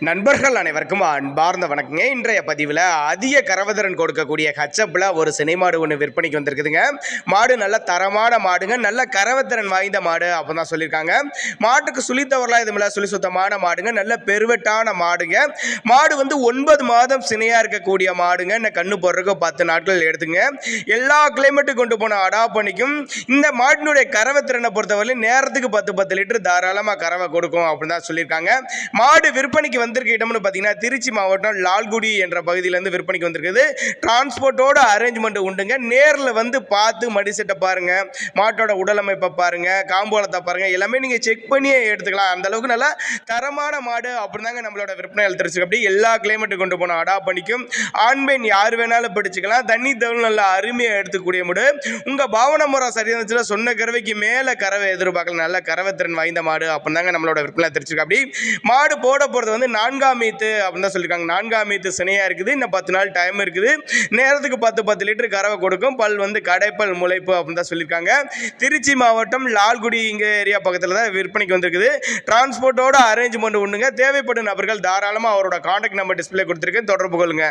நண்பர்கள் அனைவருக்கும் அன்பார்ந்த வணக்கங்க. இன்றைய பதிவில் அதிக கறவதிறன் கொடுக்கக்கூடிய ஹச்சப்பில் ஒரு சினை மாடு ஒன்று விற்பனைக்கு வந்திருக்குதுங்க. மாடு நல்ல தரமான மாடுங்க, நல்ல கறவத்திறன் வாய்ந்த மாடு அப்போ தான் சொல்லியிருக்காங்க. மாட்டுக்கு சுழித்தவரலாம் இதுமில்ல, சுழி சுத்தமான மாடுங்க, நல்ல பெருவெட்டான மாடுங்க. மாடு வந்து 9 மாதம் சினையாக இருக்கக்கூடிய மாடுங்க. இந்த கண்ணு போடுறதுக்கு 10 நாட்கள் எடுத்துங்க. எல்லா கிளைமேட்டுக்கு கொண்டு போன அடாப்பணிக்கும் இந்த மாட்டினுடைய கறவத்திறனை பொறுத்தவரை நேரத்துக்கு 10 லிட்டர் தாராளமாக கறவை கொடுக்கும் அப்படின்னு தான் சொல்லியிருக்காங்க. மாடு விற்பனைக்கு வந்திருக்க இடம்னு பார்த்தீங்கன்னா திருச்சி மாவட்டம் லால்குடி என்ற பகுதியிலேருந்து விற்பனைக்கு வந்திருக்குது. டிரான்ஸ்போர்ட்டோட அரேஞ்ச்மெண்ட் உண்டுங்க. நேரில் வந்து பார்த்து மடி செட்டை பாருங்க, மாட்டோட உடலமைப்பை பாருங்க, காம்போலத்தை பாருங்க, எல்லாமே நீங்கள் செக் பண்ணியே எடுத்துக்கலாம். அந்த அளவுக்கு நல்லா தரமான மாடு அப்படிதாங்க நம்மளோட விற்பனை தெரிஞ்சுக்க. அப்படி எல்லா கிளைமேட்டுக்கு கொண்டு போன அடா பண்ணிக்கும். ஆண் பெண் யார் வேணாலும் பிடிச்சிக்கலாம். தண்ணி தவிர நல்லா அருமையாக எடுத்துக்கூடிய மாடு. உங்கள் பாவனை முறை சரியாக இருந்துச்சுன்னா சொன்ன கறவைக்கு மேலே கறவை எதிர்பார்க்கலாம். நல்ல கறவை திறன் வாய்ந்த மாடு அப்படிதாங்க நம்மளோட விற்பனை தெரிஞ்சுக்க. அப்படி மாடு போட போகிறது வந்து 4ஆம் மீத்து அப்படின்னு தான் சொல்லியிருக்காங்க. 4ஆம் மீத்து சினையாக இருக்குது. இன்னும் 10 நாள் டைம் இருக்குது. நேரத்துக்கு 10 லிட்டர் கறவை கொடுக்கும். பல் வந்து கடைப்பல் முளைப்பு அப்படின்னு தான் சொல்லியிருக்காங்க. திருச்சி மாவட்டம் லால்குடி இங்கே ஏரியா பக்கத்தில் தான் விற்பனைக்கு வந்திருக்குது. டிரான்ஸ்போர்ட்டோட அரேஞ்ச்மெண்ட் உண்டுங்க. தேவைப்படும் நபர்கள் தாராளமாக அவரோட கான்டாக்ட் நம்பர் டிஸ்பிளே கொடுத்துருக்கு, தொடர்பு கொள்ளுங்க.